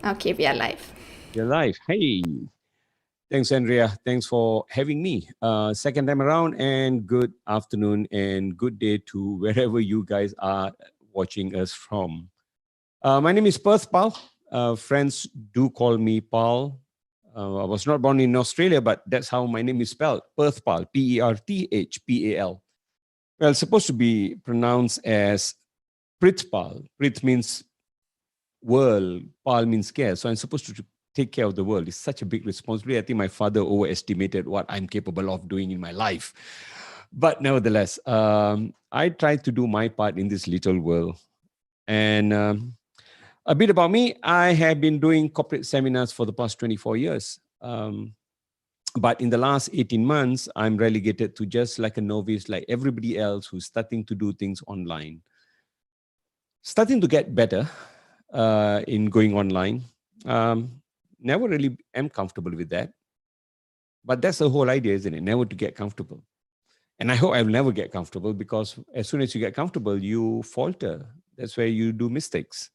Okay, we are live. You're live. Hey, thanks, Andrea. Thanks for having me. Second time around, and good afternoon and good day to wherever you guys are watching us from. My name is Perthpal. Friends do call me Pal. I was not born in Australia, but that's how my name is spelled. Perthpal, Perthpal. Well, it's supposed to be pronounced as Prithpal. Prith means world, Pal means care. So I'm supposed to take care of the world. It's such a big responsibility. I think my father overestimated what I'm capable of doing in my life. But nevertheless, I tried to do my part in this little world. And a bit about me, I have been doing corporate seminars for the past 24 years. But in the last 18 months, I'm relegated to just like a novice, like everybody else who's starting to do things online. Starting to get better in going online. Never really am comfortable with that. But that's the whole idea, isn't it? Never to get comfortable. And I hope I'll never get comfortable, because as soon as you get comfortable, you falter. That's where you do mistakes.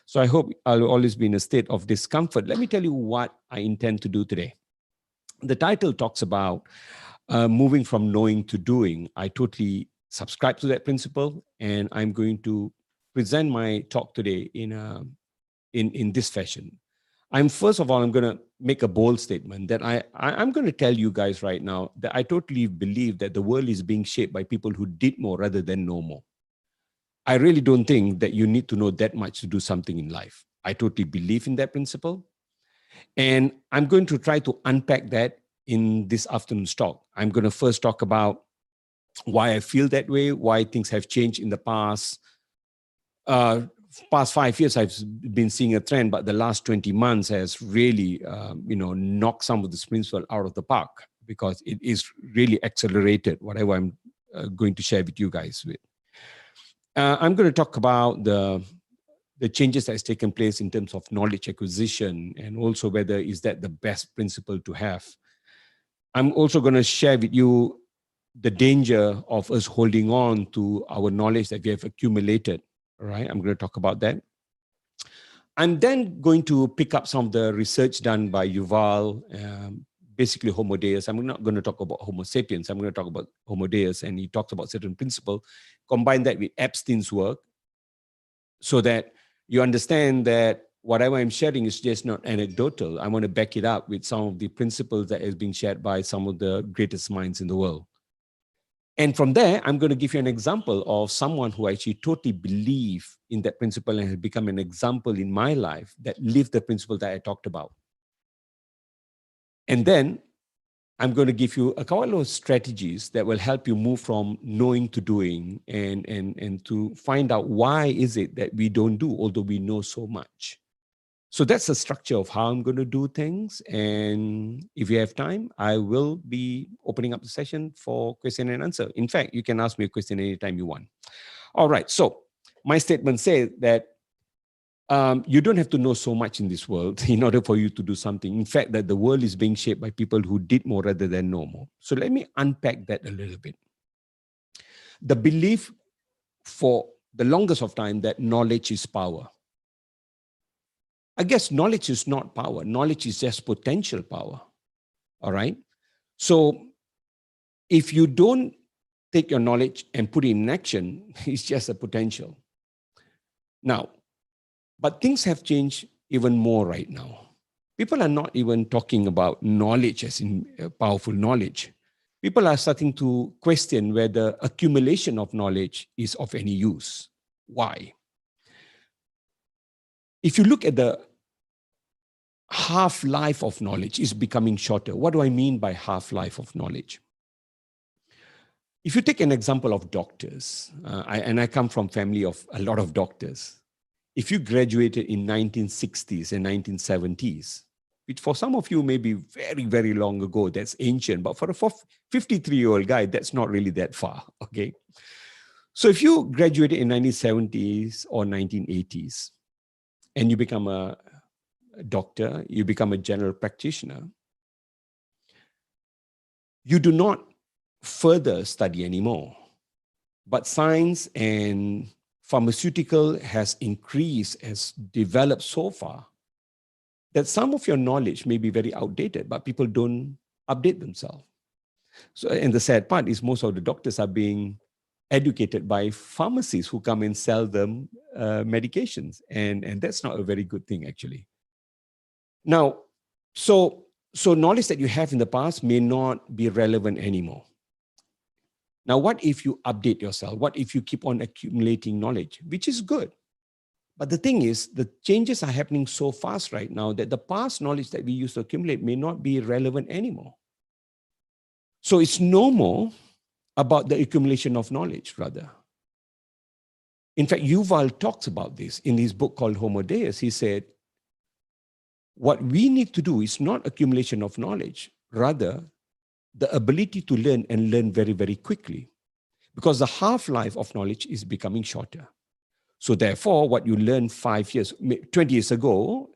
So I hope I'll always be in a state of discomfort. Let me tell you what I intend to do today. The title talks about moving from knowing to doing. I totally subscribe to that principle, and I'm going to present my talk today in this fashion. First of all, I'm going to make a bold statement that I'm going to tell you guys right now that I totally believe that the world is being shaped by people who did more rather than know more. I really don't think that you need to know that much to do something in life. I totally believe in that principle. And I'm going to try to unpack that in this afternoon's talk. I'm going to first talk about why I feel that way, why things have changed in the past 5 years. I've been seeing a trend, but the last 20 months has really, knocked some of this principle out of the park, because it is really accelerated whatever I'm going to share with you guys with. I'm going to talk about the changes that has taken place in terms of knowledge acquisition, and also whether is that the best principle to have. I'm also going to share with you the danger of us holding on to our knowledge that we have accumulated. All right, I'm going to talk about that. I'm then going to pick up some of the research done by Yuval, basically Homo Deus. I'm not going to talk about Homo sapiens. I'm going to talk about Homo Deus, and he talks about certain principles. Combine that with Epstein's work, so that you understand that whatever I'm sharing is just not anecdotal. I want to back it up with some of the principles that is being shared by some of the greatest minds in the world. And from there, I'm going to give you an example of someone who actually totally believe in that principle and has become an example in my life that lived the principle that I talked about. And then I'm going to give you a couple of strategies that will help you move from knowing to doing, and to find out why is it that we don't do, although we know so much. So that's the structure of how I'm going to do things. And if you have time, I will be opening up the session for question and answer. In fact, you can ask me a question anytime you want. All right. So my statement says that you don't have to know so much in this world in order for you to do something. In fact, that the world is being shaped by people who did more rather than know more. So let me unpack that a little bit. The belief for the longest of time that knowledge is power. I guess knowledge is not power. Knowledge is just potential power. All right. So if you don't take your knowledge and put it in action, it's just a potential. Now, but things have changed even more right now. People are not even talking about knowledge as in powerful knowledge. People are starting to question whether accumulation of knowledge is of any use. Why? If you look at the half-life of knowledge is becoming shorter. What do I mean by half-life of knowledge? If you take an example of doctors, I come from a family of a lot of doctors. If you graduated in 1960s and 1970s, which for some of you may be very, very long ago, that's ancient, but for a 53-year-old guy, that's not really that far, okay? So if you graduated in 1970s or 1980s, and you become a doctor, you become a general practitioner, you do not further study anymore. But science and pharmaceutical has increased, has developed so far that some of your knowledge may be very outdated, but people don't update themselves. So, and the sad part is most of the doctors are being educated by pharmacies who come and sell them medications. And that's not a very good thing, actually. Now, so knowledge that you have in the past may not be relevant anymore. Now, what if you update yourself? What if you keep on accumulating knowledge, which is good? But the thing is, the changes are happening so fast right now that the past knowledge that we used to accumulate may not be relevant anymore. So it's no more about the accumulation of knowledge, rather. In fact, Yuval talks about this in his book called Homo Deus. He said, what we need to do is not accumulation of knowledge, rather the ability to learn and learn very, very quickly, because the half-life of knowledge is becoming shorter. So therefore, what you learned 5 years, 20 years ago,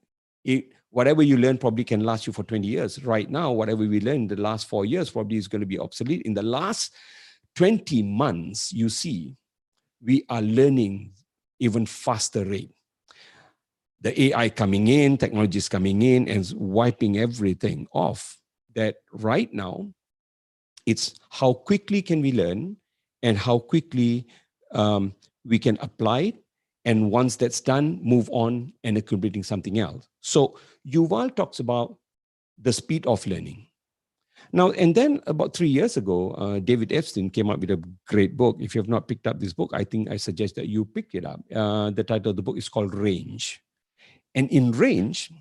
whatever you learn probably can last you for 20 years. Right now, whatever we learned in the last 4 years probably is going to be obsolete. In the last 20 months, you see, we are learning even faster rate. The AI coming in, technology is coming in and wiping everything off. That right now, it's how quickly can we learn and how quickly we can apply it. And once that's done, move on and accumulating something else. So Yuval talks about the speed of learning. Now, and then about 3 years ago, David Epstein came up with a great book. If you have not picked up this book, I think I suggest that you pick it up. The title of the book is called Range. And in Range,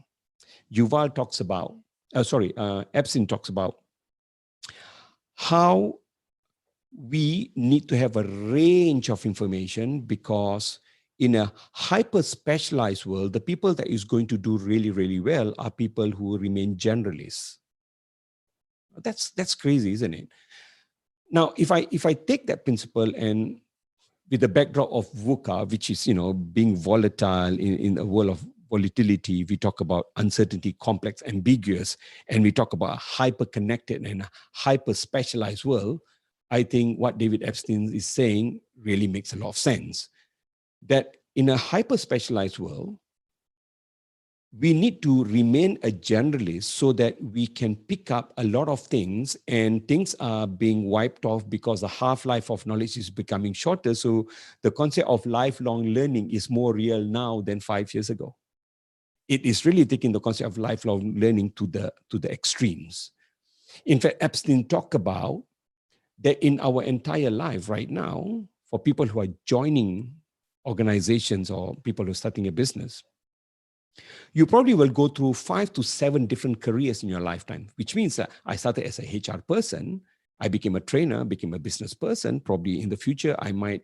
Yuval talks about, Epstein talks about how we need to have a range of information, because in a hyper-specialized world, the people that is going to do really, really well are people who remain generalists. That's crazy, isn't it? Now, if I take that principle and with the backdrop of VUCA, which is, being volatile in a world of volatility, we talk about uncertainty, complex, ambiguous, and we talk about a hyper-connected and hyper-specialized world, I think what David Epstein is saying really makes a lot of sense. That in a hyper-specialized world, we need to remain a generalist so that we can pick up a lot of things, and things are being wiped off because the half-life of knowledge is becoming shorter. So the concept of lifelong learning is more real now than 5 years ago. It is really taking the concept of lifelong learning to the extremes. In fact, Epstein talked about that in our entire life right now, for people who are joining organizations or people who are starting a business, you probably will go through 5 to 7 different careers in your lifetime, which means that I started as a HR person, I became a trainer, became a business person. Probably in the future, I might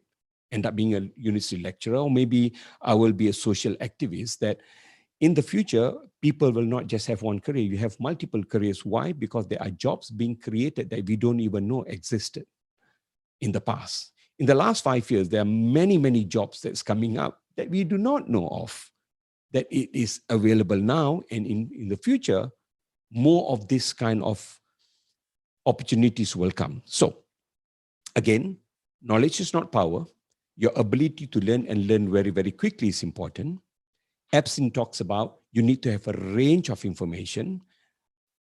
end up being a university lecturer, or maybe I will be a social activist. That in the future, people will not just have one career, you have multiple careers. Why? Because there are jobs being created that we don't even know existed in the past. In the last 5 years, there are many, many jobs that's coming up that we do not know of, that it is available now, and in the future, more of this kind of opportunities will come. So again, knowledge is not power. Your ability to learn and learn very, very quickly is important. Epstein talks about you need to have a range of information,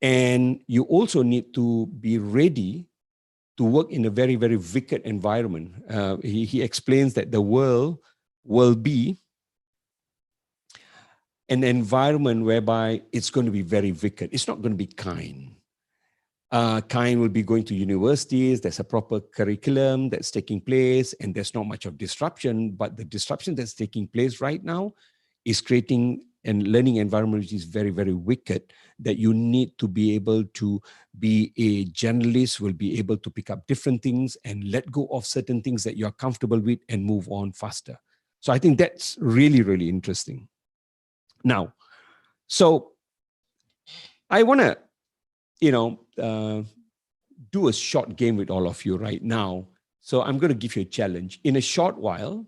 and you also need to be ready to work in a very, very wicked environment. He explains that the world will be an environment whereby it's going to be very wicked. It's not going to be kind. Kind will be going to universities. There's a proper curriculum that's taking place, and there's not much of disruption. But the disruption that's taking place right now is creating a learning environment which is very, very wicked, that you need to be able to be a generalist, will be able to pick up different things and let go of certain things that you're comfortable with and move on faster. So I think that's really, really interesting. Now, so I want to, do a short game with all of you right now. So I'm going to give you a challenge. In a short while,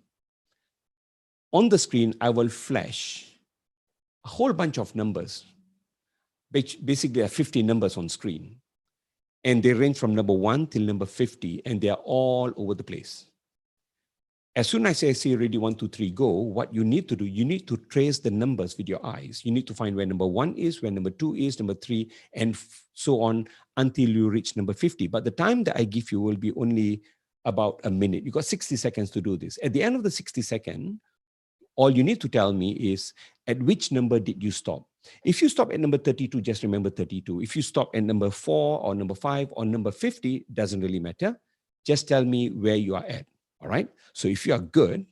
on the screen, I will flash a whole bunch of numbers. Basically, there are 50 numbers on screen. And they range from number 1 till number 50, and they are all over the place. As soon as I say ready, 1, 2, 3, go, what you need to do, you need to trace the numbers with your eyes. You need to find where number 1 is, where number 2 is, number 3, and so on until you reach number 50. But the time that I give you will be only about a minute. You got 60 seconds to do this. At the end of the 60 seconds, all you need to tell me is at which number did you stop? If you stop at number 32, just remember 32. If you stop at number 4 or number 5 or number 50, doesn't really matter. Just tell me where you are at. All right. So if you are good,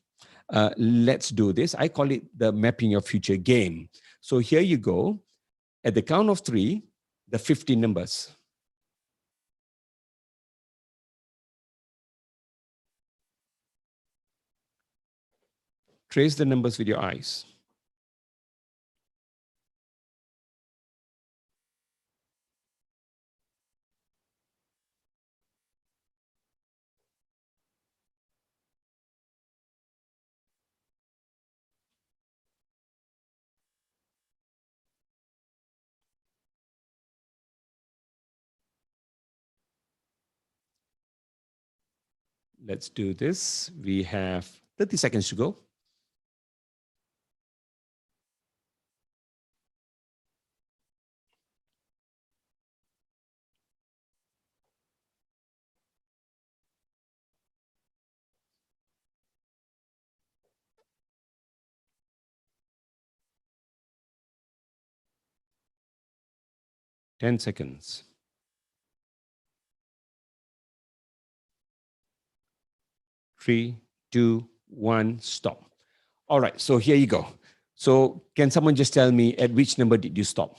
let's do this. I call it the mapping your future game. So here you go. At the count of 3, the 50 numbers. Trace the numbers with your eyes. Let's do this. We have 30 seconds to go. Ten seconds. 3, 2, 1, stop. All right, so here you go. So can someone just tell me at which number did you stop?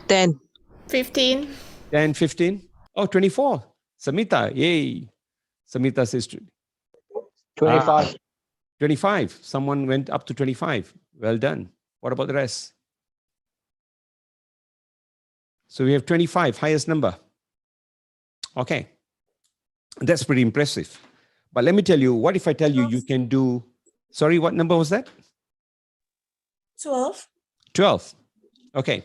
10. 15. 10, 15? Oh, 24. Samita, yay. Samita says 25. 25. Someone went up to 25. Well done. What about the rest? So we have 25, highest number. Okay. That's pretty impressive. But let me tell you, what if I tell you you can do, sorry, what number was that? 12. 12. Okay.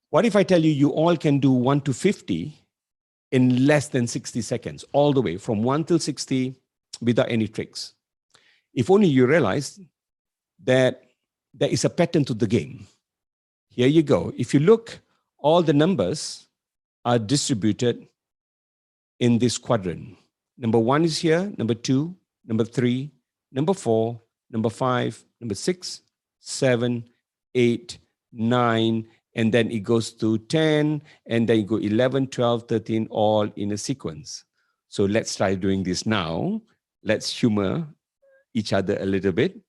What if I tell you you all can do 1 to 50 in less than 60 seconds, all the way from 1 till 60 without any tricks? If only you realize that there is a pattern to the game. Here you go. If you look, all the numbers are distributed in this quadrant. Number 1 is here, number 2, number 3, number 4, number 5, number 6, 7, 8, 9, and then it goes to 10, and then you go 11, 12, 13, all in a sequence. So let's try doing this now. Let's humor each other a little bit.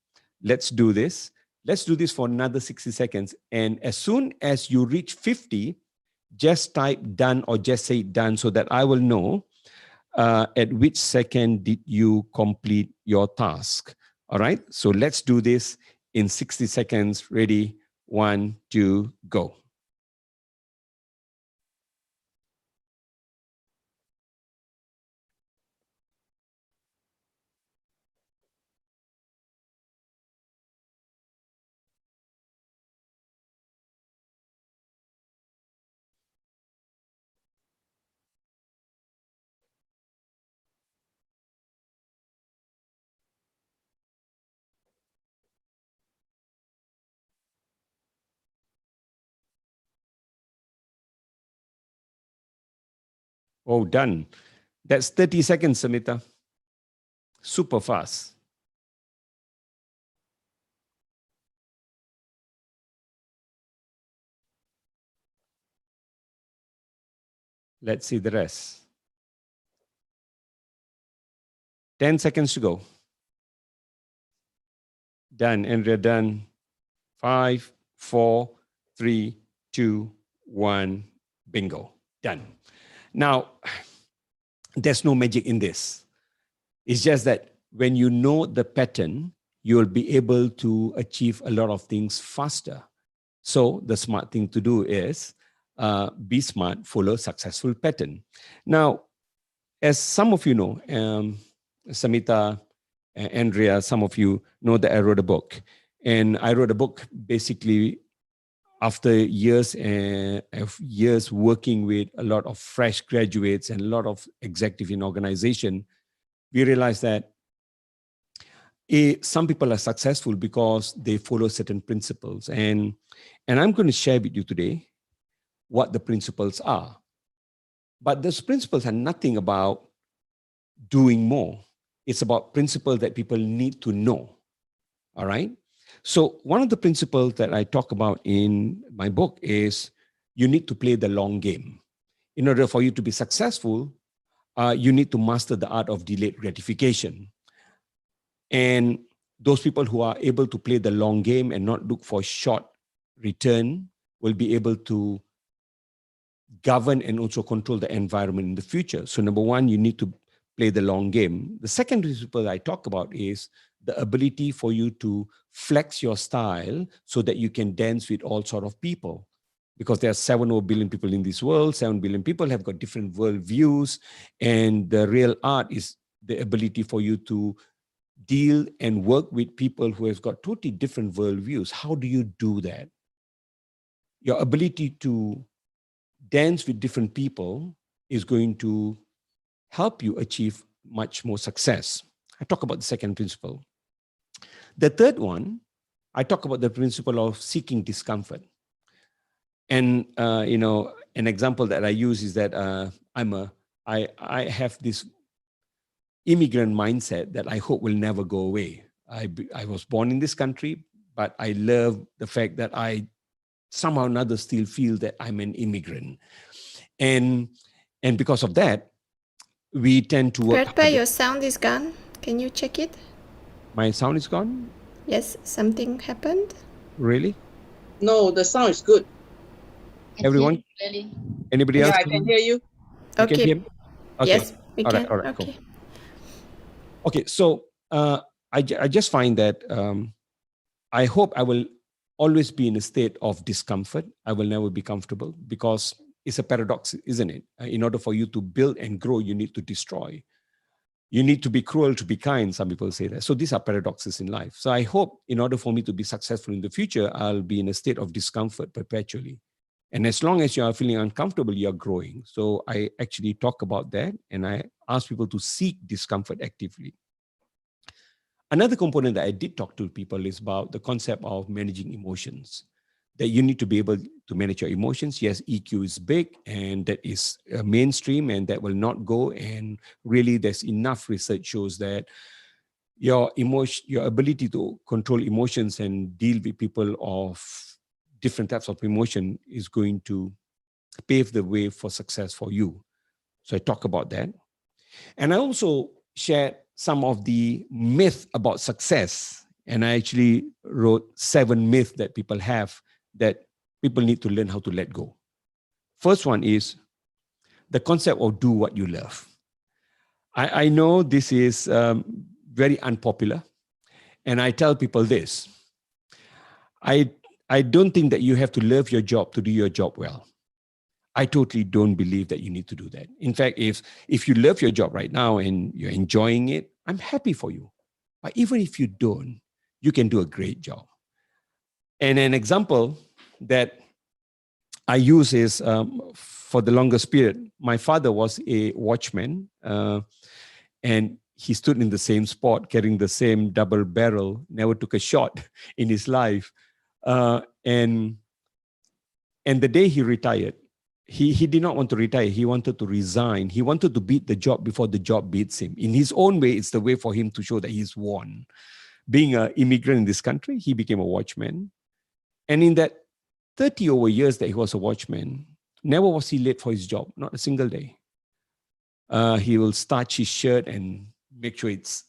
Let's do this. Let's do this for another 60 seconds. And as soon as you reach 50, just type done or just say done so that I will know at which second did you complete your task. All right, so let's do this in 60 seconds. Ready? 1, 2, go. Oh, done. That's 30 seconds, Samita. Super fast. Let's see the rest. 10 seconds to go. Done, Andrea, done. 5, 4, 3, 2, 1, bingo, done. Now, there's no magic in this. It's just that when you know the pattern, you'll be able to achieve a lot of things faster. So the smart thing to do is be smart, follow a successful pattern. Now, as some of you know, Samita, Andrea, some of you know that I wrote a book. And I wrote a book basically after years of years working with a lot of fresh graduates and a lot of executive in organization. We realized that some people are successful because they follow certain principles. And I'm going to share with you today what the principles are. But those principles are nothing about doing more. It's about principles that people need to know. All right. So one of the principles that I talk about in my book is you need to play the long game. In order for you to be successful, you need to master the art of delayed gratification. And those people who are able to play the long game and not look for short return will be able to govern and also control the environment in the future. So number one, you need to play the long game. The second principle I talk about is the ability for you to flex your style so that you can dance with all sort of people. Because there are 7 billion people in this world, 7 billion people have got different world views. And the real art is the ability for you to deal and work with people who have got totally different world views. How do you do that? Your ability to dance with different people is going to help you achieve much more success. I talk about the second principle. The third one, I talk about the principle of seeking discomfort. And an example that I use is that I have this immigrant mindset that I hope will never go away. I was born in this country, but I love the fact that I somehow or another still feel that I'm an immigrant. And because of that, we tend to work Perthpal, your sound is gone. Can you check it? My sound is gone? Yes, something happened. Really? No, the sound is good. Everyone? Anybody else? Yeah, I can hear you. You can Okay. hear me? Okay. Yes, we All can. right, Okay. cool. Okay, so I just find that I hope I will always be in a state of discomfort. I will never be comfortable because it's a paradox, isn't it? In order for you to build and grow, you need to destroy. You need to be cruel to be kind, some people say that. So these are paradoxes in life. So I hope in order for me to be successful in the future, I'll be in a state of discomfort perpetually. And as long as you are feeling uncomfortable, you're growing. So I actually talk about that and I ask people to seek discomfort actively. Another component that I did talk to people is about the concept of managing emotions, that you need to be able to manage your emotions. Yes, EQ is big and that is mainstream and that will not go. And really there's enough research shows that your ability to control emotions and deal with people of different types of emotion is going to pave the way for success for you. So I talk about that. And I also shared some of the myth about success. And I actually wrote 7 myths that people have that people need to learn how to let go. First one is the concept of do what you love. I know this is very unpopular. And I tell people this. I don't think that you have to love your job to do your job well. I totally don't believe that you need to do that. In fact, if you love your job right now and you're enjoying it, I'm happy for you. But even if you don't, you can do a great job. And an example that I use is for the longest period, my father was a watchman and he stood in the same spot carrying the same double barrel, never took a shot in his life. And the day he retired, he did not want to retire. He wanted to resign. He wanted to beat the job before the job beats him. In his own way, it's the way for him to show that he's won. Being an immigrant in this country, he became a watchman. And in that 30 over years that he was a watchman, never was he late for his job, not a single day. He will starch his shirt and make sure it's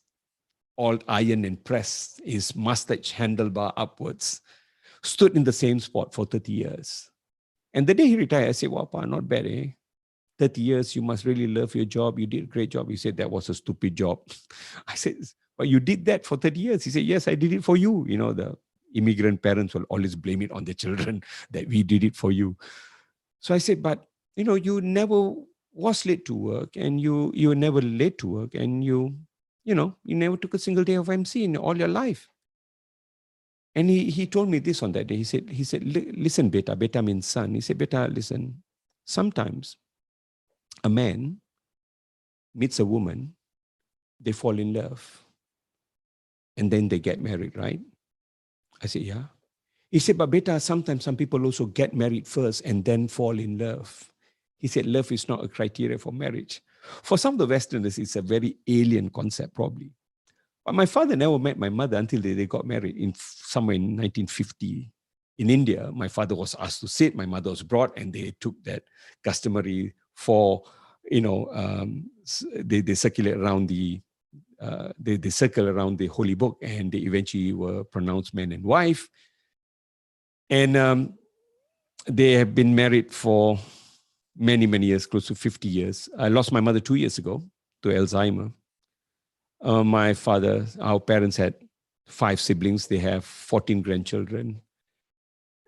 all iron and pressed, his mustache handlebar upwards. Stood in the same spot for 30 years. And the day he retired, I said, wow, Pa, not bad, eh? 30 years, you must really love your job. You did a great job. He said, that was a stupid job. I said, but you did that for 30 years. He said, yes, I did it for you. You know, the immigrant parents will always blame it on the children that we did it for you. So I said, but, you know, you never was late to work and you were never late to work and you never took a single day of MC in all your life. And he told me this on that day. He said, listen, beta means son. He said, beta, listen, sometimes a man meets a woman, they fall in love. and then they get married, right? I said, yeah. He said, but beta, sometimes some people also get married first and then fall in love. He said, love is not a criteria for marriage. For some of the Westerners, it's a very alien concept, probably. But my father never met my mother until they got married somewhere in 1950. In India, my father was asked to sit, my mother was brought, and they took that customary for, they circulate around they circle around the holy book, and they eventually were pronounced man and wife. And they have been married for many, many years, close to 50 years. I lost my mother 2 years ago to Alzheimer. My father, our parents had 5 siblings. They have 14 grandchildren.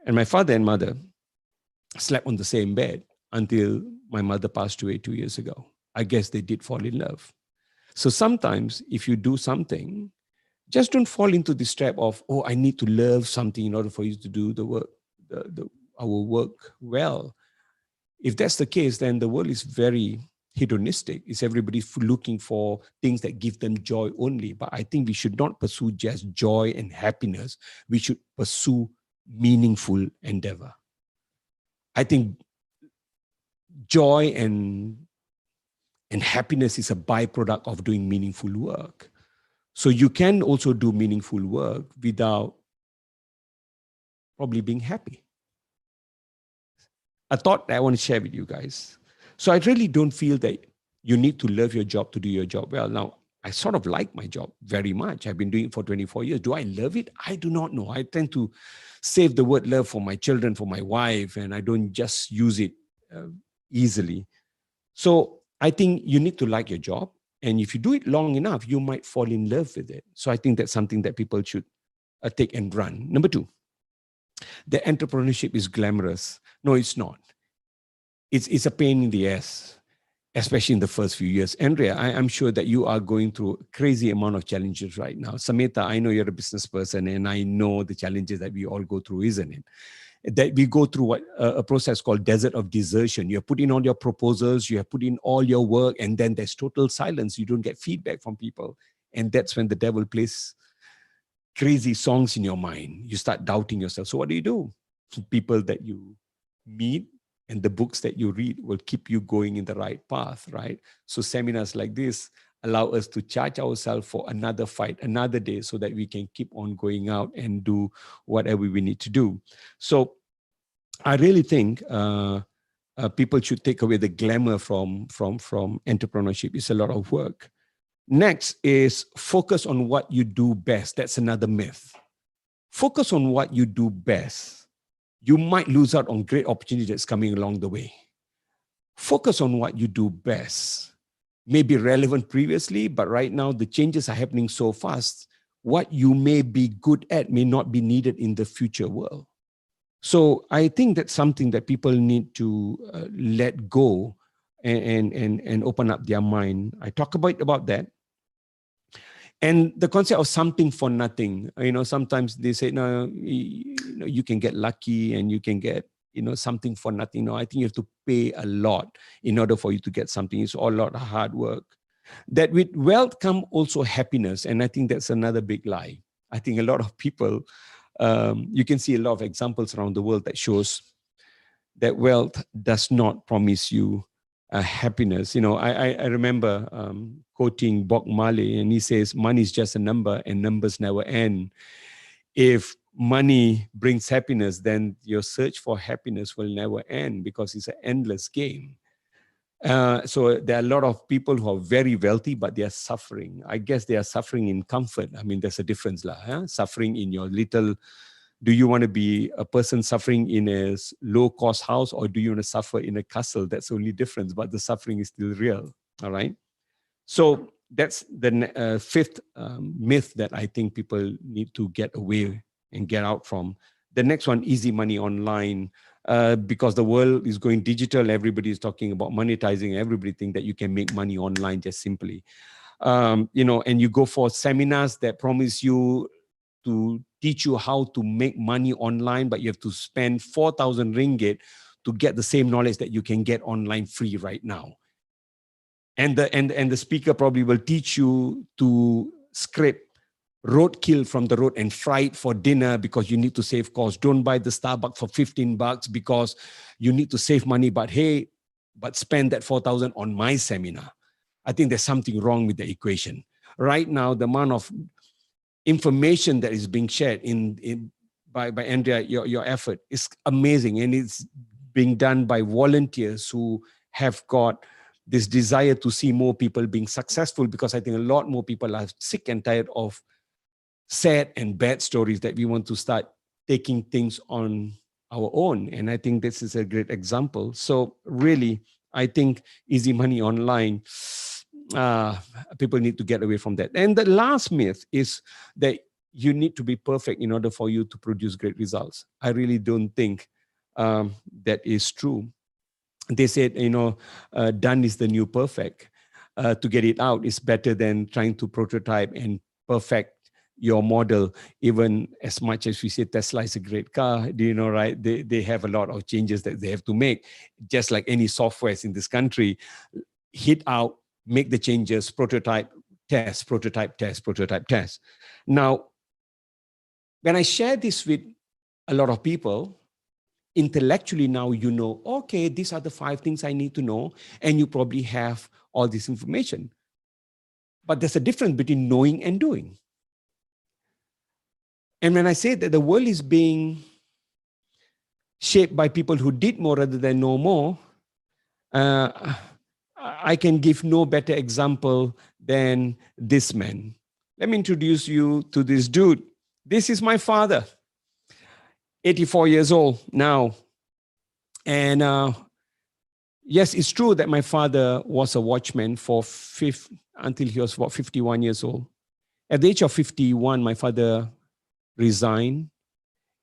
And my father and mother slept on the same bed until my mother passed away 2 years ago. I guess they did fall in love. So sometimes if you do something, just don't fall into this trap of, oh, I need to love something in order for you to do the work, our work well. If that's the case, then the world is very hedonistic. It's everybody looking for things that give them joy only. But I think we should not pursue just joy and happiness. We should pursue meaningful endeavor. I think joy and happiness is a byproduct of doing meaningful work. So you can also do meaningful work without probably being happy. A thought that I want to share with you guys. So I really don't feel that you need to love your job to do your job well. Now, I sort of like my job very much. I've been doing it for 24 years. Do I love it? I do not know. I tend to save the word love for my children, for my wife, and I don't just use it easily. So I think you need to like your job. And if you do it long enough, you might fall in love with it. So I think that's something that people should take and run. Number 2, the entrepreneurship is glamorous. No, it's not. It's a pain in the ass, especially in the first few years. Andrea, I'm sure that you are going through a crazy amount of challenges right now. Samantha, I know you're a business person, and I know the challenges that we all go through, isn't it? That we go through a process called desert of desertion. You have put in all your proposals, you have put in all your work, and then there's total silence. You don't get feedback from people. And that's when the devil plays crazy songs in your mind. You start doubting yourself. So what do? People that you meet and the books that you read will keep you going in the right path, right? So seminars like this allow us to charge ourselves for another fight, another day, so that we can keep on going out and do whatever we need to do. So I really think people should take away the glamour from entrepreneurship. It's a lot of work. Next is focus on what you do best. That's another myth. Focus on what you do best. You might lose out on great opportunity that's coming along the way. Focus on what you do best. May be relevant previously, but right now the changes are happening so fast. What you may be good at may not be needed in the future world. So I think that's something that people need to let go and open up their mind. I talk about that. And the concept of something for nothing, sometimes they say, no, you can get lucky and you can get, something for nothing. No, I think you have to pay a lot in order for you to get something. It's all a lot of hard work. That with wealth come also happiness. And I think that's another big lie. I think a lot of people, you can see a lot of examples around the world that shows that wealth does not promise you happiness. I remember quoting Bob Marley, and he says, money is just a number and numbers never end. If money brings happiness, then your search for happiness will never end because it's an endless game. So there are a lot of people who are very wealthy, but they are suffering. I guess they are suffering in comfort. I mean, there's a difference. Suffering in your little, do you want to be a person suffering in a low-cost house, or do you want to suffer in a castle? That's the only difference, but the suffering is still real, all right? So that's the fifth myth that I think people need to get away and get out from. The next one, easy money online. Because the world is going digital, everybody is talking about monetizing. Everybody think that you can make money online just simply. And you go for seminars that promise you to teach you how to make money online, but you have to spend 4,000 ringgit to get the same knowledge that you can get online free right now. And the speaker probably will teach you to scrape roadkill from the road and fry it for dinner because you need to save costs. Don't buy the Starbucks for $15 because you need to save money, but spend that 4,000 on my seminar. I think there's something wrong with the equation. Right now, the amount of information that is being shared by Andrea, your effort is amazing, and it's being done by volunteers who have got this desire to see more people being successful, because I think a lot more people are sick and tired of sad and bad stories, that we want to start taking things on our own. And I think this is a great example. So really, I think easy money online, people need to get away from that. And the last myth is that you need to be perfect in order for you to produce great results. I really don't think that is true. They said, done is the new perfect. To get it out is better than trying to prototype and perfect your model. Even as much as we say Tesla is a great car, right? They have a lot of changes that they have to make. Just like any softwares in this country, hit out, make the changes, prototype, test, prototype, test, prototype, test. Now, when I share this with a lot of people, intellectually now okay, these are the 5 things I need to know, and you probably have all this information. But there's a difference between knowing and doing. And when I say that the world is being shaped by people who did more rather than know more, I can give no better example than this man. Let me introduce you to this dude. This is my father, 84 years old now. And yes, it's true that my father was a watchman until he was about 51 years old. At the age of 51, my father resigned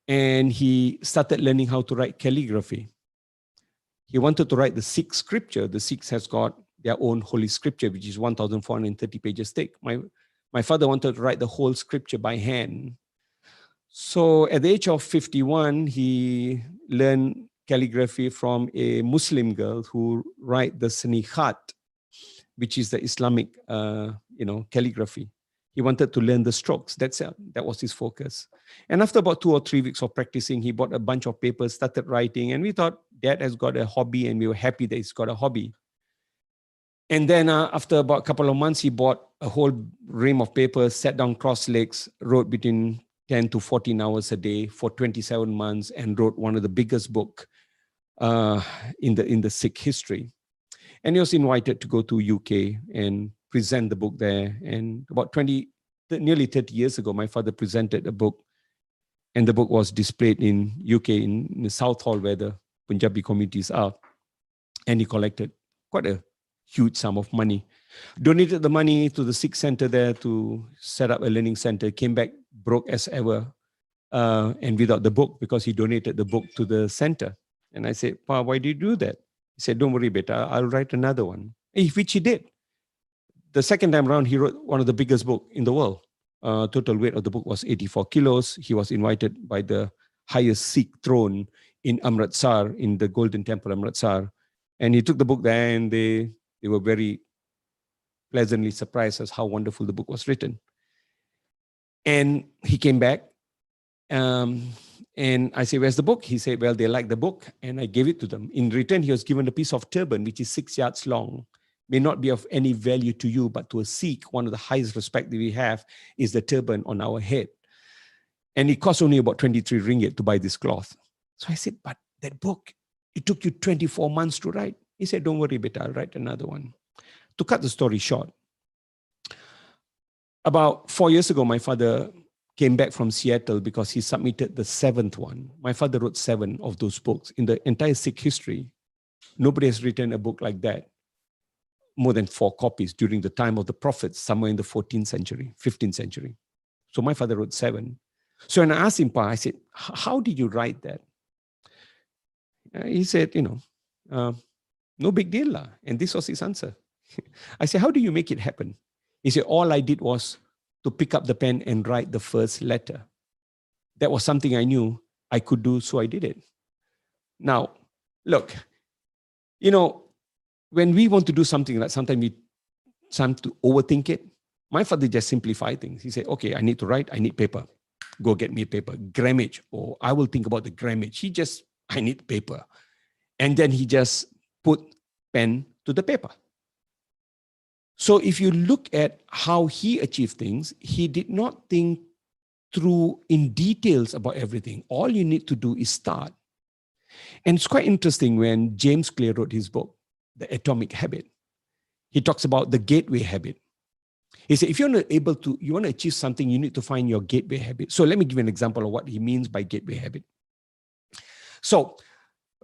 and he started learning how to write calligraphy. He wanted to write the Sikh scripture. The Sikhs has got their own holy scripture, which is 1,430 pages thick. My father wanted to write the whole scripture by hand. So at the age of 51, he learned calligraphy from a Muslim girl who write the Sanihat, which is the Islamic, calligraphy. He wanted to learn the strokes. That was his focus. And after about 2 or 3 weeks of practicing, he bought a bunch of papers, started writing, and we thought, Dad has got a hobby, and we were happy that he's got a hobby. And then after about a couple of months, he bought a whole ream of papers, sat down cross legs, wrote between 10 to 14 hours a day for 27 months, and wrote one of the biggest books in the Sikh history. And he was invited to go to UK and present the book there. And about nearly 30 years ago, my father presented a book, and the book was displayed in UK in the South Hall where the Punjabi communities are. And he collected quite a huge sum of money, donated the money to the Sikh center there to set up a learning center, came back broke as ever, and without the book, because he donated the book to the center. And I said, Pa, why did you do that? He said, don't worry, beta, I'll write another one. Which he did. The second time around, he wrote one of the biggest books in the world. Total weight of the book was 84 kilos. He was invited by the highest Sikh throne in Amritsar, in the Golden Temple, Amritsar. And he took the book there, and they were very pleasantly surprised as how wonderful the book was written. And he came back, and I said, where's the book? He said, well, they like the book, and I gave it to them. In return, he was given a piece of turban, which is 6 yards long. May not be of any value to you, but to a Sikh, one of the highest respect that we have is the turban on our head. And it cost only about 23 ringgit to buy this cloth. So I said, but that book, it took you 24 months to write. He said, don't worry, beta, I'll write another one. To cut the story short, about 4 years ago, my father came back from Seattle because he submitted the 7th one. My father wrote 7 of those books. In the entire Sikh history, nobody has written a book like that. More than 4 copies during the time of the prophets, somewhere in the 14th century, 15th century. So my father wrote 7. So when I asked him, Pa, I said, how did you write that? He said, no big deal. La. And this was his answer. I said, how do you make it happen? He said, all I did was to pick up the pen and write the first letter. That was something I knew I could do, so I did it. Now, look, when we want to do something, like sometimes we to overthink it, My father just simplified things. He said, okay, I need to write, I need paper. Go get me a paper. Grammage, or I will think about the grammage. I need paper. And then he just put pen to the paper. So if you look at how he achieved things, he did not think through in details about everything. All you need to do is start. And it's quite interesting when James Clear wrote his book, The Atomic Habit. He talks about the gateway habit. He said, if you want to achieve something, you need to find your gateway habit. So let me give you an example of what he means by gateway habit. So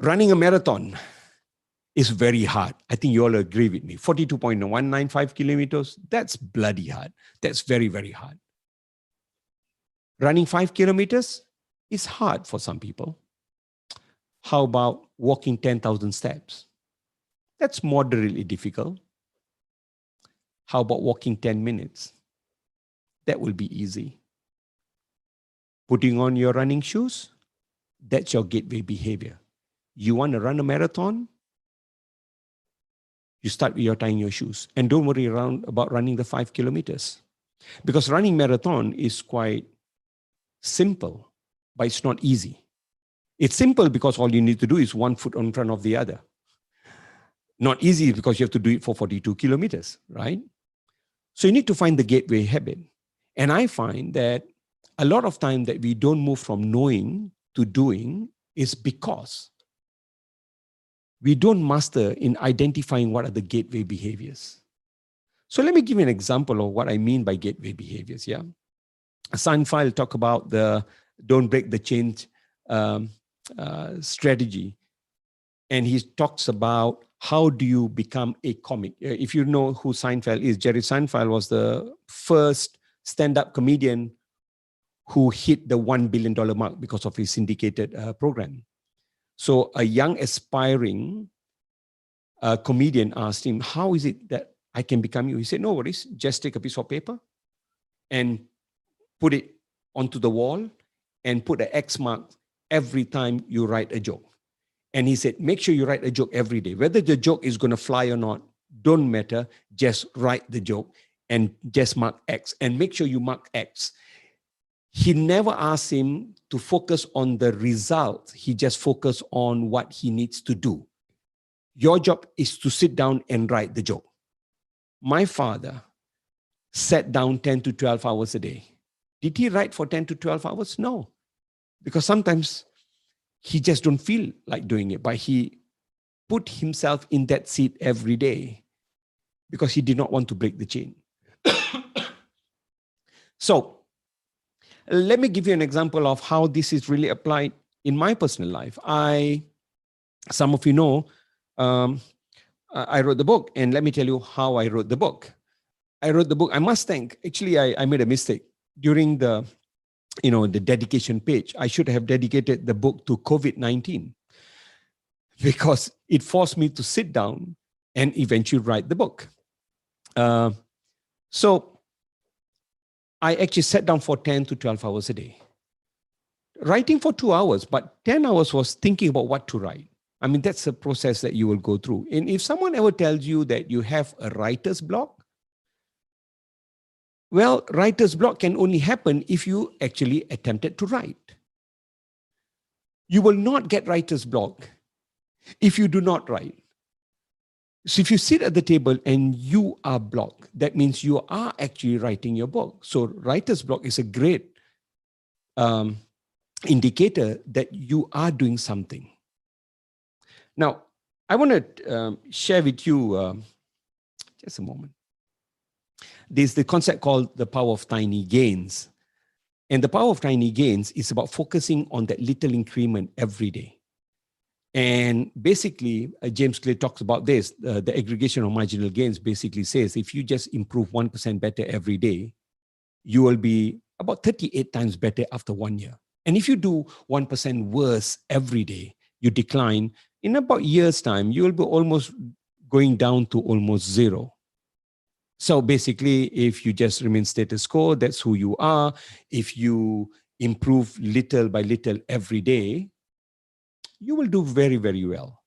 running a marathon is very hard. I think you all agree with me. 42.195 kilometers, that's bloody hard. That's very, very hard. Running 5 kilometers is hard for some people. How about walking 10,000 steps? That's moderately difficult. How about walking 10 minutes? That will be easy. Putting on your running shoes? That's your gateway behavior. You want to run a marathon? You start with your tying your shoes. And don't worry about running the 5 kilometers. Because running marathon is quite simple, but it's not easy. It's simple because all you need to do is one foot in front of the other. Not easy because you have to do it for 42 kilometers, right? So you need to find the gateway habit. And I find that a lot of time that we don't move from knowing to doing is because we don't master in identifying what are the gateway behaviors. So let me give you an example of what I mean by gateway behaviors. Yeah, Seinfeld talk about the don't break the chain strategy, and he talks about how do you become a comic. If you know who Seinfeld is, Jerry Seinfeld was the first stand-up comedian who hit the $1 billion mark because of his syndicated program. So a young aspiring comedian asked him, how is it that I can become you? He said, no worries, just take a piece of paper and put it onto the wall and put an X mark every time you write a joke. And he said, make sure you write a joke every day. Whether the joke is going to fly or not, don't matter. Just write the joke and just mark X. And make sure you mark X. He never asked him to focus on the result. He just focused on what he needs to do. Your job is to sit down and write the joke. My father sat down 10 to 12 hours a day. Did he write for 10 to 12 hours? No. Because sometimes he just don't feel like doing it, but he put himself in that seat every day because he did not want to break the chain. So let me give you an example of how this is really applied in my personal life. Some of you know, I wrote the book, and let me tell you how I wrote the book. I wrote the book. I must thank, actually, I made a mistake during the dedication page. I should have dedicated the book to COVID-19 because it forced me to sit down and eventually write the book. So I actually sat down for 10 to 12 hours a day. Writing for 2 hours, but 10 hours was thinking about what to write. I mean, that's a process that you will go through. And if someone ever tells you that you have a writer's block, well, writer's block can only happen if you actually attempted to write. You will not get writer's block if you do not write. So if you sit at the table and you are blocked, that means you are actually writing your book. So writer's block is a great indicator that you are doing something. Now, I want to share with you, just a moment. There's the concept called the power of tiny gains. And the power of tiny gains is about focusing on that little increment every day. And basically, James Clear talks about this. The aggregation of marginal gains basically says if you just improve 1% better every day, you will be about 38 times better after 1 year. And if you do 1% worse every day, you decline. In about a year's time, you will be almost going down to almost zero. So basically, if you just remain status quo, that's who you are. If you improve little by little every day, you will do very, very well.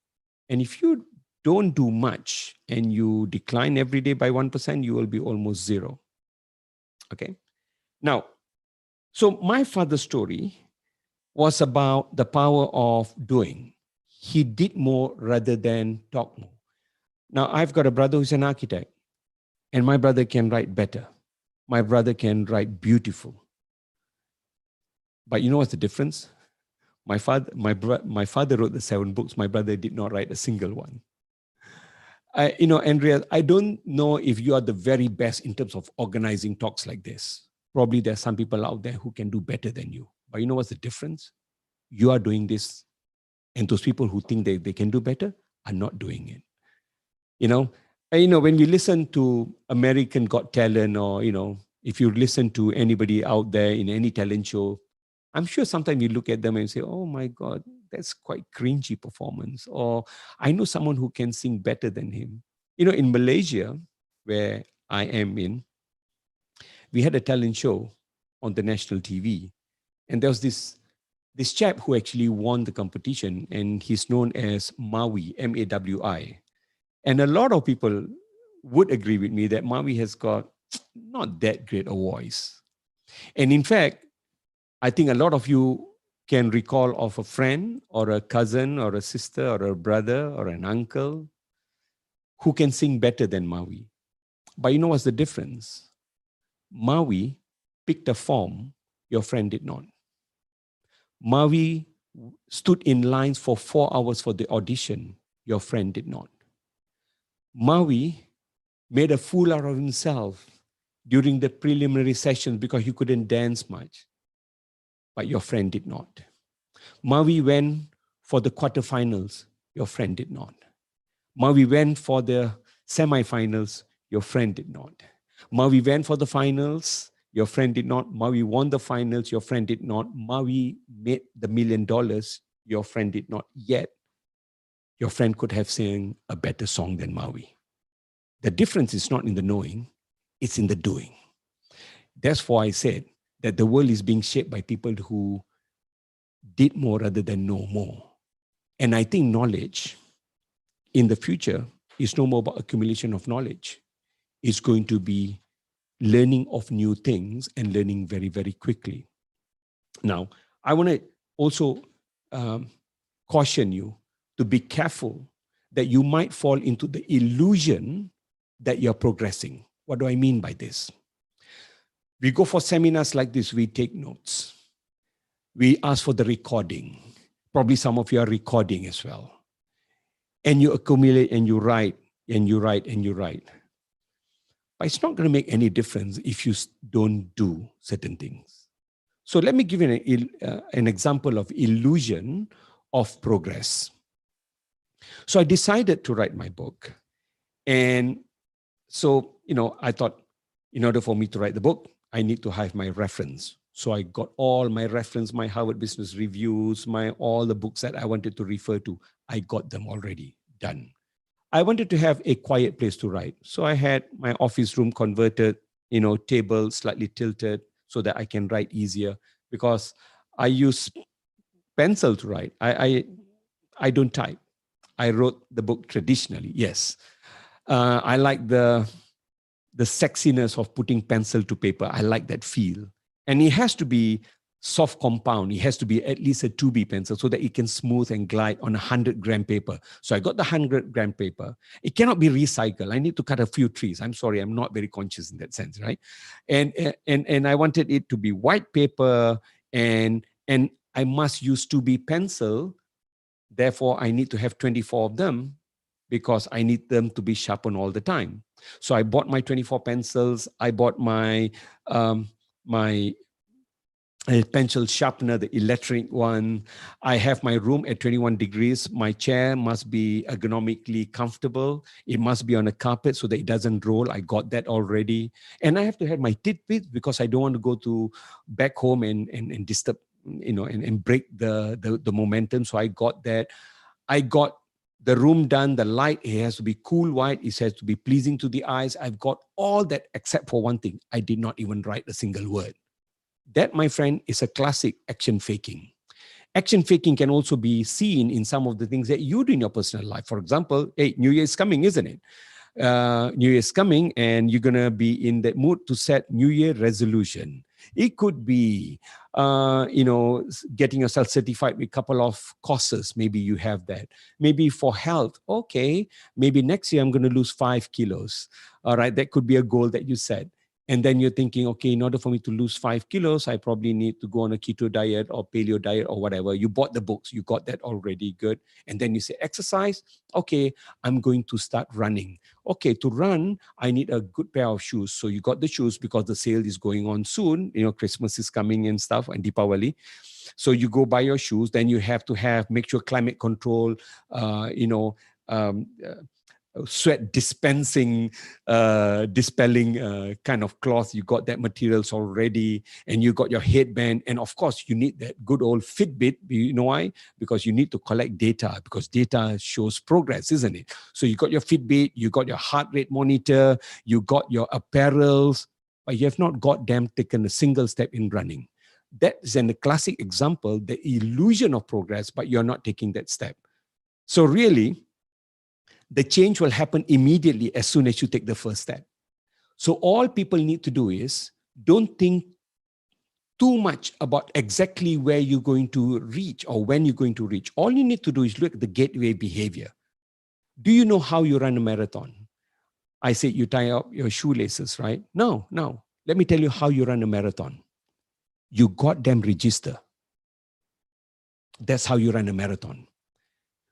And if you don't do much and you decline every day by 1%, you will be almost zero. Okay. Now, so my father's story was about the power of doing. He did more rather than talk more. Now, I've got a brother who's an architect, and my brother can write better. My brother can write beautiful. But you know what's the difference? My father wrote the 7 books. My brother did not write a single one. Andrea, I don't know if you are the very best in terms of organizing talks like this. Probably there are some people out there who can do better than you. But you know what's the difference? You are doing this, and those people who think they can do better are not doing it. When we listen to American Got Talent, or if you listen to anybody out there in any talent show, I'm sure sometimes you look at them and say, oh my God, that's quite cringy performance. Or I know someone who can sing better than him. In Malaysia, where I am in, we had a talent show on the national TV. And there was this chap who actually won the competition, and he's known as Maui, M-A-W-I. And a lot of people would agree with me that Maui has got not that great a voice. And in fact, I think a lot of you can recall of a friend or a cousin or a sister or a brother or an uncle who can sing better than Maui. But you know what's the difference? Maui picked a form your friend did not. Maui stood in lines for 4 hours for the audition. Your friend did not. Maui made a fool out of himself during the preliminary sessions because he couldn't dance much. But your friend did not. Maui went for the quarterfinals. Your friend did not. Maui went for the semifinals. Your friend did not. Maui went for the finals. Your friend did not. Maui won the finals. Your friend did not. Maui made the $1 million. Your friend did not. Yet, your friend could have sang a better song than Maui. The difference is not in the knowing, it's in the doing. That's why I said that the world is being shaped by people who did more rather than know more. And I think knowledge in the future is no more about accumulation of knowledge. It's going to be learning of new things and learning very, very quickly. Now, I want to also caution you to be careful that you might fall into the illusion that you're progressing. What do I mean by this? We go for seminars like this, we take notes. We ask for the recording. Probably some of you are recording as well. And you accumulate and you write and you write and you write. But it's not going to make any difference if you don't do certain things. So let me give you an example of illusion of progress. So I decided to write my book. And so, I thought in order for me to write the book, I need to have my reference. So I got all my reference, my Harvard Business Reviews, all the books that I wanted to refer to. I got them already done. I wanted to have a quiet place to write. So I had my office room converted, table slightly tilted so that I can write easier, because I use pencil to write. I don't type. I wrote the book traditionally, yes. I like the sexiness of putting pencil to paper. I like that feel. And it has to be soft compound. It has to be at least a 2B pencil so that it can smooth and glide on 100-gram paper. So I got the 100-gram paper. It cannot be recycled. I need to cut a few trees. I'm sorry, I'm not very conscious in that sense, right? And I wanted it to be white paper, and I must use 2B pencil. Therefore, I need to have 24 of them because I need them to be sharpened all the time. So I bought my 24 pencils. I bought my pencil sharpener, the electric one. I have my room at 21 degrees. My chair must be ergonomically comfortable. It must be on a carpet so that it doesn't roll. I got that already. And I have to have my tidbits because I don't want to go to back home and disturb, and break the momentum. So I got that. I got the room done, the light, it has to be cool white. It has to be pleasing to the eyes. I've got all that except for one thing. I did not even write a single word. That, my friend, is a classic action faking. Action faking can also be seen in some of the things that you do in your personal life. For example, hey, New Year is coming, isn't it? New Year's coming and you're going to be in that mood to set New Year resolution. It could be, getting yourself certified with a couple of courses. Maybe you have that. Maybe for health. Okay, maybe next year I'm going to lose 5 kilos. All right, that could be a goal that you set. And then you're thinking, okay, in order for me to lose 5 kilos, I probably need to go on a keto diet or paleo diet or whatever. You bought the books, you got that already, good. And then you say, exercise, okay, I'm going to start running. Okay, to run, I need a good pair of shoes. So you got the shoes because the sale is going on soon. Christmas is coming and stuff, and Deepavali. So you go buy your shoes, then you have to make sure climate control, sweat dispelling kind of cloth. You got that materials already, and you got your headband, and of course you need that good old Fitbit. You know why? Because you need to collect data, because data shows progress, isn't it? So you got your Fitbit, you got your heart rate monitor, you got your apparels, but you have not taken a single step in running. That is a classic example, the illusion of progress, but you're not taking that step. So really, the change will happen immediately as soon as you take the first step. So all people need to do is don't think too much about exactly where you're going to reach or when you're going to reach. All you need to do is look at the gateway behavior. Do you know how you run a marathon? I said you tie up your shoelaces, right? No. Let me tell you how you run a marathon. You goddamn register. That's how you run a marathon.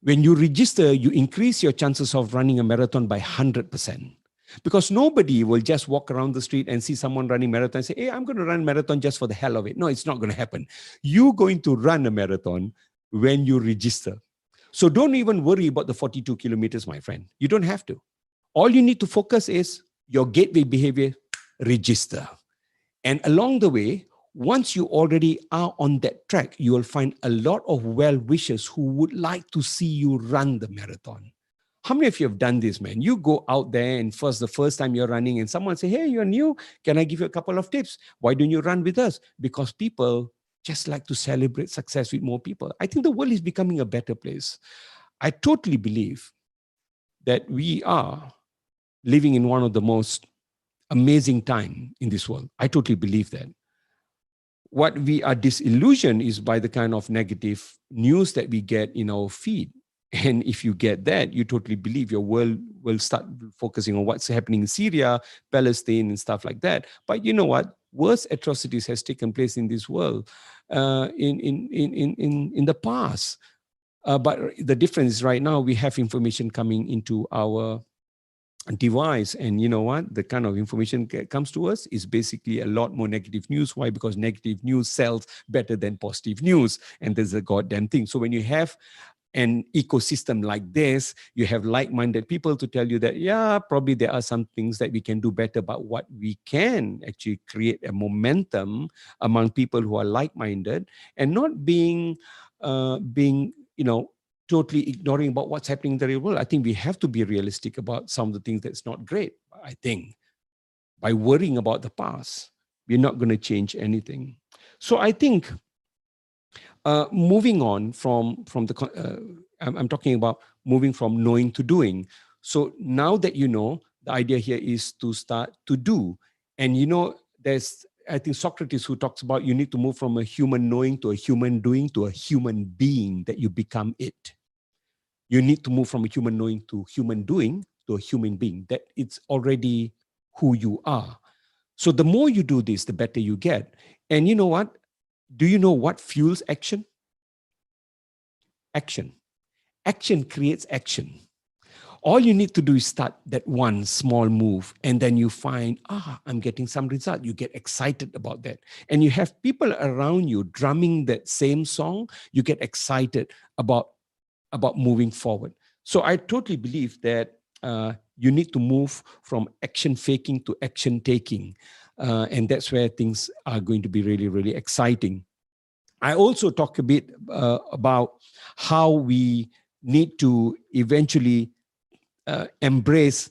When you register, you increase your chances of running a marathon by 100%. Because nobody will just walk around the street and see someone running marathon and say, hey, I'm going to run a marathon just for the hell of it. No, it's not going to happen. You're going to run a marathon when you register. So don't even worry about the 42 kilometers, my friend. You don't have to. All you need to focus is your gateway behavior, register. And along the way, once you already are on that track, you will find a lot of well-wishers who would like to see you run the marathon. How many of you have done this, man? You go out there and the first time you're running and someone say, hey, you're new. Can I give you a couple of tips? Why don't you run with us? Because people just like to celebrate success with more people. I think the world is becoming a better place. I totally believe that we are living in one of the most amazing time in this world. I totally believe that. What we are disillusioned is by the kind of negative news that we get in our feed. And if you get that, you totally believe your world will start focusing on what's happening in Syria, Palestine, and stuff like that. But you know what? Worse atrocities has taken place in this world in the past. But the difference is right now we have information coming into our device, and you know what, the kind of information that comes to us is basically a lot more negative news. Why? Because negative news sells better than positive news, and there's a goddamn thing. So when you have an ecosystem like this, you have like-minded people to tell you that, yeah, probably there are some things that we can do better, but what we can actually create a momentum among people who are like-minded and not being totally ignoring about what's happening in the real world. I think we have to be realistic about some of the things that's not great. I think by worrying about the past, we're not going to change anything. So I think moving on from the, I'm talking about moving from knowing to doing. So now that you know, the idea here is to start to do. And there's, I think, Socrates who talks about you need to move from a human knowing to a human doing to a human being, that you become it. You need to move from a human knowing to human doing to a human being, that it's already who you are. So the more you do this, the better you get. And you know what? Do you know what fuels action? Action. Action creates action. All you need to do is start that one small move, and then you find, I'm getting some result. You get excited about that. And you have people around you drumming that same song. You get excited about moving forward. So I totally believe that you need to move from action faking to action taking. And that's where things are going to be really, really exciting. I also talk a bit about how we need to eventually embrace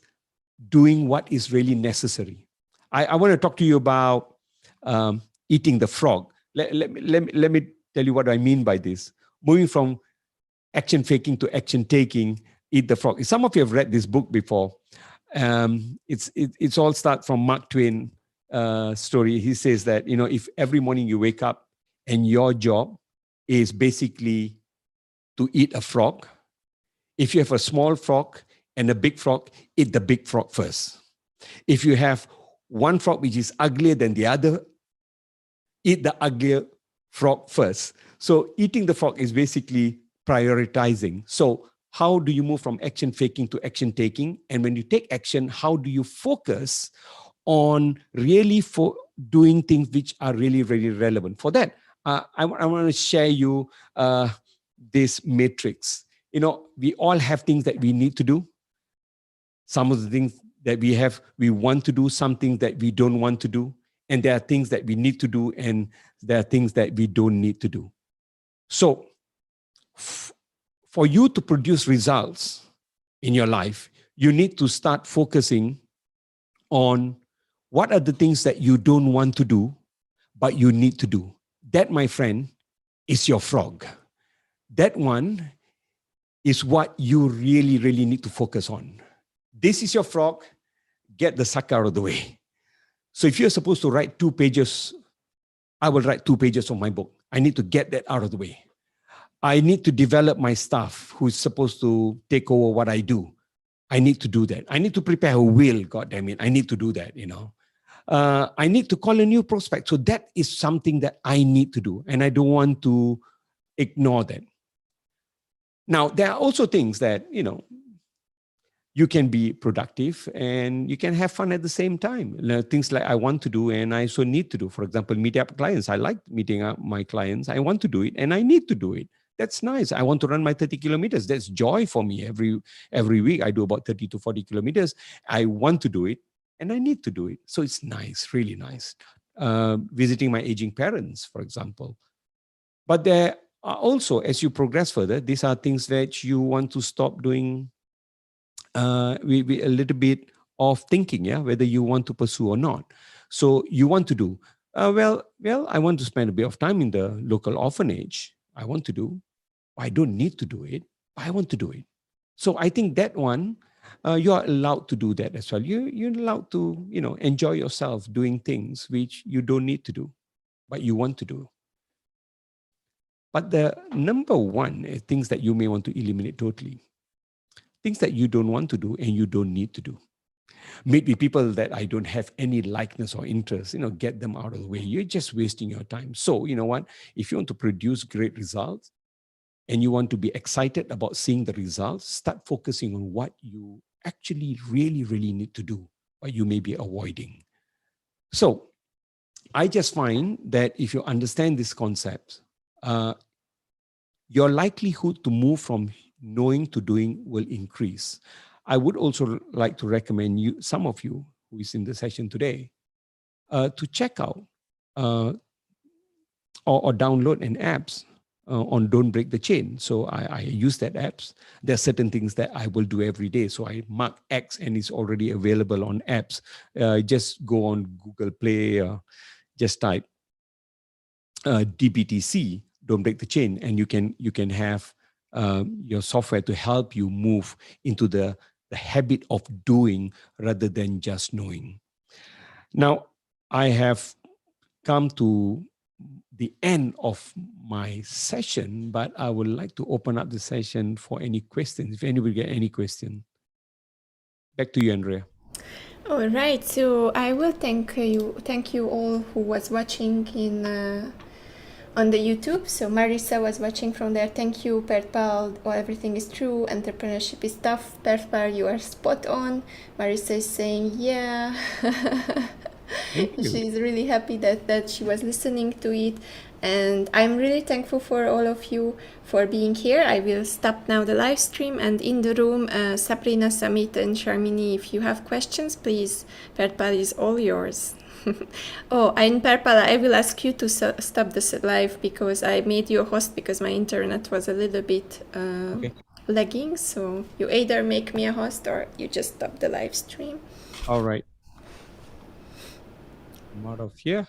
doing what is really necessary. I want to talk to you about eating the frog. Let me tell you what I mean by this. Moving from action faking to action taking, eat the frog. Some of you have read this book before. It's all start from Mark Twain story. He says that, if every morning you wake up and your job is basically to eat a frog, if you have a small frog and a big frog, eat the big frog first. If you have one frog which is uglier than the other, eat the uglier frog first. So eating the frog is basically prioritizing. So how do you move from action faking to action taking? And when you take action, how do you focus on really doing things which are really, really relevant? For that, I want to share you this matrix. We all have things that we need to do. Some of the things that we want to do, some things that we don't want to do. And there are things that we need to do, and there are things that we don't need to do. So for you to produce results in your life, you need to start focusing on what are the things that you don't want to do, but you need to do. That, my friend, is your frog. That one is what you really, really need to focus on. This is your frog. Get the sucker out of the way. So if you're supposed to write 2 pages, I will write 2 pages of my book. I need to get that out of the way. I need to develop my staff who is supposed to take over what I do. I need to do that. I need to prepare a will, God damn it. I need to do that, I need to call a new prospect. So that is something that I need to do. And I don't want to ignore that. Now, there are also things that, you can be productive and you can have fun at the same time. Things like I want to do and I also need to do. For example, meet up clients. I like meeting up my clients. I want to do it and I need to do it. That's nice. I want to run my 30 kilometers. That's joy for me. Every week I do about 30 to 40 kilometers. I want to do it and I need to do it. So it's nice, really nice. Visiting my aging parents, for example. But there are also, as you progress further, these are things that you want to stop doing with a little bit of thinking, whether you want to pursue or not. So you want to do, well, I want to spend a bit of time in the local orphanage. I want to do. I don't need to do it, but I want to do it. So I think that one, you are allowed to do that as well. You're allowed to, enjoy yourself doing things which you don't need to do, but you want to do. But the number one is things that you may want to eliminate totally. Things that you don't want to do and you don't need to do. Maybe people that I don't have any likeness or interest, get them out of the way. You're just wasting your time. So, you know what? If you want to produce great results and you want to be excited about seeing the results, start focusing on what you actually really, really need to do, or you may be avoiding. So I just find that if you understand this concept, your likelihood to move from knowing to doing will increase. I would also like to recommend you, some of you who is in the session today, to check out or download an apps on Don't Break the Chain. So I use that apps. There are certain things that I will do every day. So I mark X and it's already available on apps. Just go on Google Play, just type DBTC, Don't Break the Chain, and you can have your software to help you move into the habit of doing rather than just knowing. Now, I have come to the end of my session, but I would like to open up the session for any questions. If anybody get any question, back to you, Andrea. All right, so I will thank you all who was watching on the YouTube. So Marisa was watching from there. Thank you, Perthpal. Everything is true. Entrepreneurship is tough. Perthpal, you are spot on. Marisa is saying, yeah. She's really happy that she was listening to it. And I'm really thankful for all of you for being here. I will stop now the live stream, and in the room, Sabrina, Samit, and Sharmini, if you have questions, please, Perthpal is all yours. Oh, and Perthpal, I will ask you to stop this live because I made you a host because my internet was a little bit lagging. So you either make me a host or you just stop the live stream. All right. I'm out of here.